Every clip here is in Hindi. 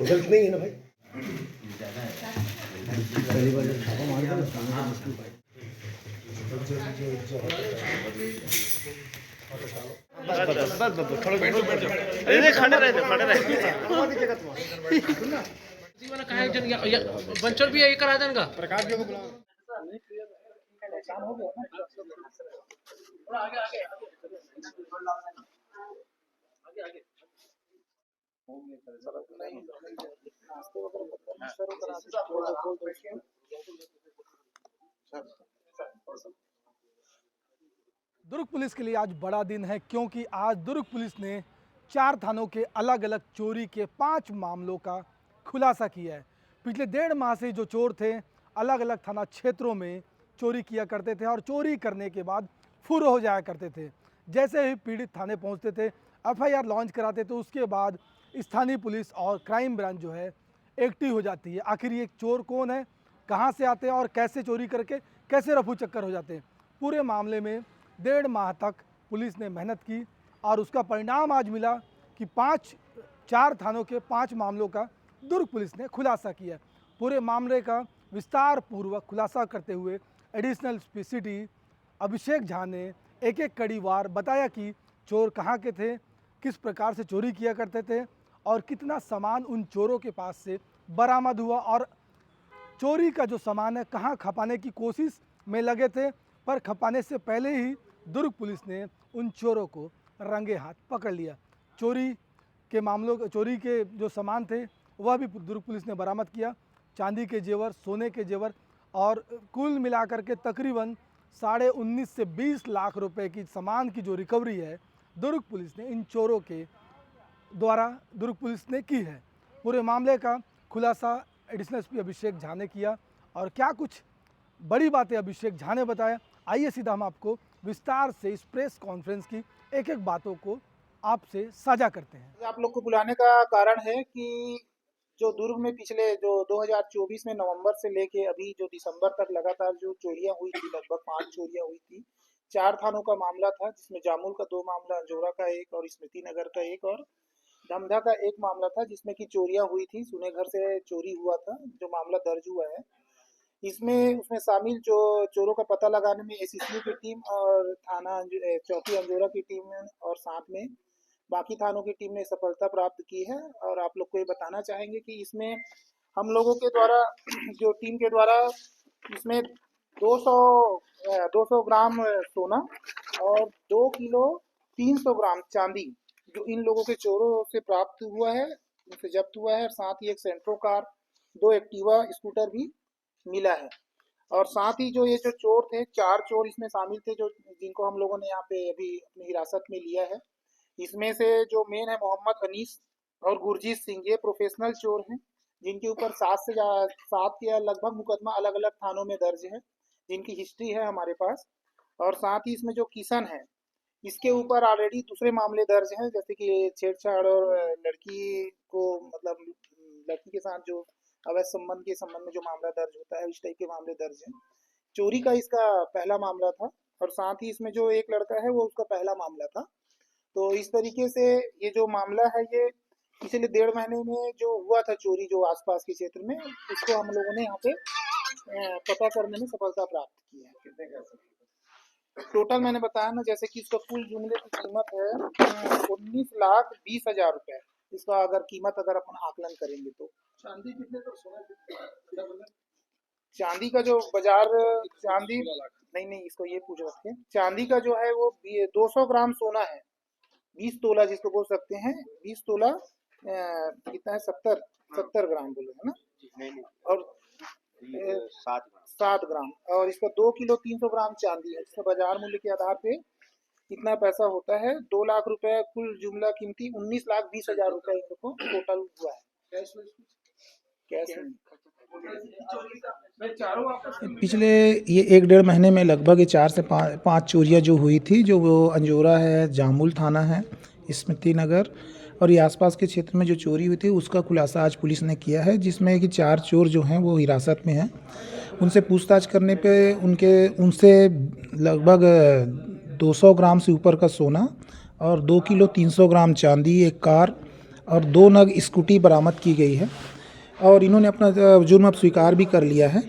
गलत नहीं है ना भाई। पहली बार जब छापा मार दिया ना मुश्किल भाई। बस थोड़ा बैठ जाओ। अरे खड़े रहे वाला कहा है जन या बंचर भी ये करा देन का प्रकाश जी को बुला। थोड़ा आगे आगे दुर्ग पुलिस के लिए आज बड़ा दिन है, क्योंकि आज दुर्ग पुलिस ने 4 थानों के अलग अलग चोरी के 5 मामलों का खुलासा किया है। पिछले 1.5 माह से जो चोर थे अलग अलग थाना क्षेत्रों में चोरी किया करते थे और चोरी करने के बाद फुर हो जाया करते थे। जैसे ही पीड़ित थाने पहुंचते थे, FIR लॉन्च कराते थे, उसके बाद स्थानीय पुलिस और क्राइम ब्रांच जो है एक्टिव हो जाती है। आखिर ये चोर कौन है, कहाँ से आते हैं और कैसे चोरी करके कैसे रफू चक्कर हो जाते हैं, पूरे मामले में 1.5 माह तक पुलिस ने मेहनत की और उसका परिणाम आज मिला कि 4 थानों के 5 मामलों का दुर्ग पुलिस ने खुलासा किया। पूरे मामले का विस्तार पूर्वक खुलासा करते हुए एडिशनल SPCT अभिषेक झा ने एक एक कड़ीवार बताया कि चोर कहाँ के थे, किस प्रकार से चोरी किया करते थे और कितना सामान उन चोरों के पास से बरामद हुआ और चोरी का जो सामान है कहाँ खपाने की कोशिश में लगे थे, पर खपाने से पहले ही दुर्ग पुलिस ने उन चोरों को रंगे हाथ पकड़ लिया। चोरी के जो सामान थे वह भी दुर्ग पुलिस ने बरामद किया। चांदी के जेवर, सोने के जेवर और कुल मिलाकर के तकरीबन 19.5 से 20 लाख रुपए की सामान की जो रिकवरी है दुर्ग पुलिस ने इन चोरों के द्वारा दुर्ग पुलिस ने की है। पूरे मामले का खुलासा एडिशनल SP अभिषेक झा ने किया और क्या कुछ बड़ी बातें अभिषेक झा ने बताया, आइए सीधा हम आपको विस्तार से इस प्रेस कॉन्फ्रेंस की एक एक बातों को आपसे साझा करते हैं। आप लोग को बुलाने का कारण है कि जो दुर्ग में पिछले जो 2024 में नवंबर से लेके अभी जो दिसंबर तक लगातार जो चोरियां हुई थी, लगभग 5 चोरियां हुई थी। 4 थानों का मामला था, जिसमें जामुल का 2 मामला, अंजोरा का 1 और स्मृति नगर का 1 और धमधा का 1 मामला था, जिसमें कि चोरियां हुई थी। सुने घर से चोरी हुआ था, जो मामला दर्ज हुआ है। उसमें शामिल जो चोरों का पता लगाने में SSU की टीम और थाना चौकी अंजोरा की टीम और साथ में बाकी थानों की टीम ने सफलता प्राप्त की है। और आप लोग को ये बताना चाहेंगे कि इसमें हम लोगों के द्वारा जो टीम के द्वारा इसमें 200 ग्राम सोना और 2 किलो 300 ग्राम चांदी जो इन लोगों के चोरों से प्राप्त हुआ है, उनसे जब्त हुआ है। साथ ही एक सेंट्रो कार, 2 एक्टिवा स्कूटर भी मिला है। और साथ ही जो ये जो चोर थे, 4 चोर इसमें शामिल थे, जो जिनको हम लोगों ने यहाँ पे अभी अपनी हिरासत में लिया है। इसमें से जो मेन है मोहम्मद अनीस और गुरजीत सिंह, ये प्रोफेशनल चोर हैं, जिनके ऊपर 7 या लगभग मुकदमा अलग अलग थानों में दर्ज है, जिनकी हिस्ट्री है हमारे पास। और साथ ही इसमें जो किशन है, इसके ऊपर ऑलरेडी दूसरे मामले दर्ज हैं, जैसे कि छेड़छाड़ और लड़की के साथ जो अवैध संबंध के संबंध में जो मामला दर्ज होता है, इस टाइप के मामले दर्ज हैं। चोरी का इसका पहला मामला था और साथ ही इसमें जो एक लड़का है वो उसका पहला मामला था। तो इस तरीके से ये जो मामला है, ये पिछले 1.5 महीने में जो हुआ था चोरी जो आसपास के क्षेत्र में, उसको हम लोगों ने यहाँ पे पता करने में सफलता प्राप्त की है। कितने का टोटल मैंने बताया ना, जैसे कि इसका कुल जुमले की कीमत है 19,20,000 रुपए। इसका अगर अपन आकलन करेंगे तो चांदी कितने का, सोना चांदी का जो बाजार चांदी नहीं इसको ये पूछ रखे हैं। चांदी का जो है वो 200 ग्राम सोना है, 20 तोला जिसको बोल सकते हैं। 20 तोला कितना है, 70 ग्राम बोले है ना, और 7 ग्राम। और इसका 2 किलो 300 ग्राम चांदी है, इसका बाजार मूल्य के आधार पे कितना पैसा होता है, 2 लाख रुपए। कुल जुमला कीमती 19,20,000 रुपए इनको टोटल हुआ है। कैश नहीं। पिछले ये 1-1.5 महीने में लगभग ये 4 से 5 चोरियाँ जो हुई थी, जो वो अंजोरा है, जामुल थाना है, स्मृति नगर और ये आसपास के क्षेत्र में जो चोरी हुई थी, उसका खुलासा आज पुलिस ने किया है, जिसमें कि 4 चोर जो हैं वो हिरासत में हैं। उनसे पूछताछ करने पे उनसे लगभग 200 ग्राम से ऊपर का सोना और 2 किलो 300 ग्राम चांदी, एक कार और 2 नग स्कूटी बरामद की गई है और इन्होंने अपना जुर्म अब स्वीकार भी कर लिया है।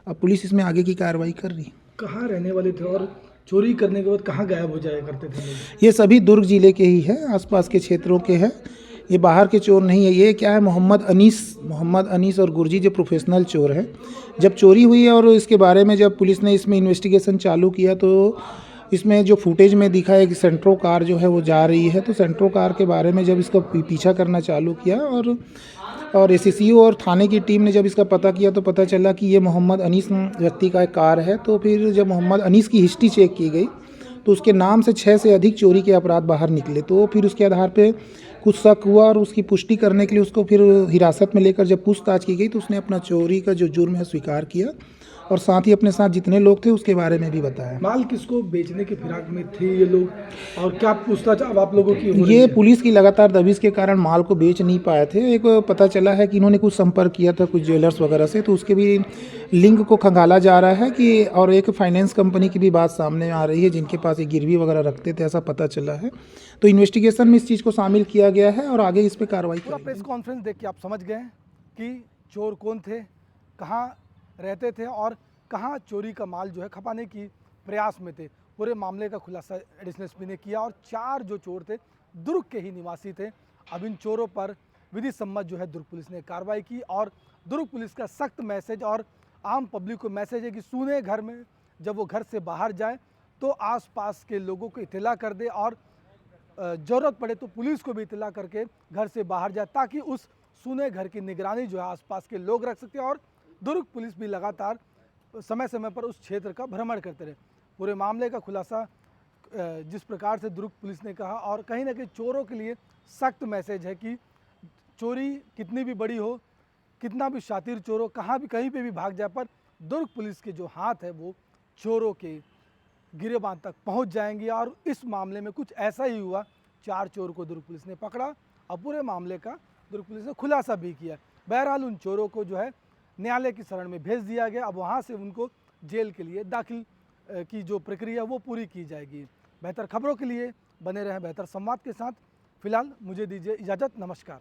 अब पुलिस इसमें आगे की कार्रवाई कर रही है। कहाँ रहने वाले थे और चोरी करने के बाद कहाँ गायब हो जाया करते थे लोग? ये सभी दुर्ग जिले के ही है, आसपास के क्षेत्रों के हैं। ये बाहर के चोर नहीं है। ये क्या है, मोहम्मद अनीस और गुरजी जो प्रोफेशनल चोर है। जब चोरी हुई है और इसके बारे में जब पुलिस ने इसमें इन्वेस्टिगेशन चालू किया तो इसमें जो फुटेज में दिखा है कि सेंट्रो कार जो है वो जा रही है, तो सेंट्रो कार के बारे में जब इसका पीछा करना चालू किया और एसएससीओ और थाने की टीम ने जब इसका पता किया तो पता चला कि ये मोहम्मद अनीस व्यक्ति का एक कार है। तो फिर जब मोहम्मद अनीस की हिस्ट्री चेक की गई तो उसके नाम से 6 से अधिक चोरी के अपराध बाहर निकले। तो फिर उसके आधार पे कुछ शक हुआ और उसकी पुष्टि करने के लिए उसको फिर हिरासत में लेकर जब पूछताछ की गई तो उसने अपना चोरी का जो जुर्म है स्वीकार किया और साथ ही अपने साथ जितने लोग थे उसके बारे में भी बताया। माल किसको बेचने के फिराक में थे ये लोग और क्या पूछताछ अब आप लोगों की हो रही ये है? पुलिस की लगातार दबिश के कारण माल को बेच नहीं पाए थे। एक पता चला है कि इन्होंने कुछ संपर्क किया था कुछ ज्वेलर्स वगैरह से, तो उसके भी लिंक को खंगाला जा रहा है कि और एक फाइनेंस कंपनी की भी बात सामने आ रही है जिनके पास ये गिरवी वगैरह रखते थे, ऐसा पता चला है। तो इन्वेस्टिगेशन में इस चीज़ को शामिल किया गया है और आगे इस पर कार्रवाई पूरा करेंगे। प्रेस कॉन्फ्रेंस देख के आप समझ गए कि चोर कौन थे, कहाँ रहते थे और कहाँ चोरी का माल जो है खपाने की प्रयास में थे। पूरे मामले का खुलासा एडिशनल एसपी ने किया और 4 जो चोर थे दुर्ग के ही निवासी थे। अब इन चोरों पर विधि सम्मत जो है दुर्ग पुलिस ने कार्रवाई की और दुर्ग पुलिस का सख्त मैसेज और आम पब्लिक को मैसेज है कि सूने घर में जब वो घर से बाहर जाए तो आसपास के लोगों को इत्तला कर दे और ज़रूरत पड़े तो पुलिस को भी इत्तला करके घर से बाहर जाए ताकि उस सूने घर की निगरानी जो है आसपास के लोग रख सकते हैं और दुर्ग पुलिस भी लगातार समय समय पर उस क्षेत्र का भ्रमण करते रहे। पूरे मामले का खुलासा जिस प्रकार से दुर्ग पुलिस ने कहा और कहीं ना कहीं चोरों के लिए सख्त मैसेज है कि चोरी कितनी भी बड़ी हो, कितना भी शातिर चोर हो, कहाँ भी कहीं पे भी भाग जाए पर दुर्ग पुलिस के जो हाथ है वो चोरों के गिरेबान तक पहुंच जाएंगे। और इस मामले में कुछ ऐसा ही हुआ, 4 चोर को दुर्ग पुलिस ने पकड़ा और पूरे मामले का दुर्ग पुलिस ने खुलासा भी किया। बहरहाल उन चोरों को जो है न्यायालय की शरण में भेज दिया गया। अब वहाँ से उनको जेल के लिए दाखिल की जो प्रक्रिया वो पूरी की जाएगी। बेहतर खबरों के लिए बने रहें बेहतर संवाद के साथ। फिलहाल मुझे दीजिए इजाज़त, नमस्कार।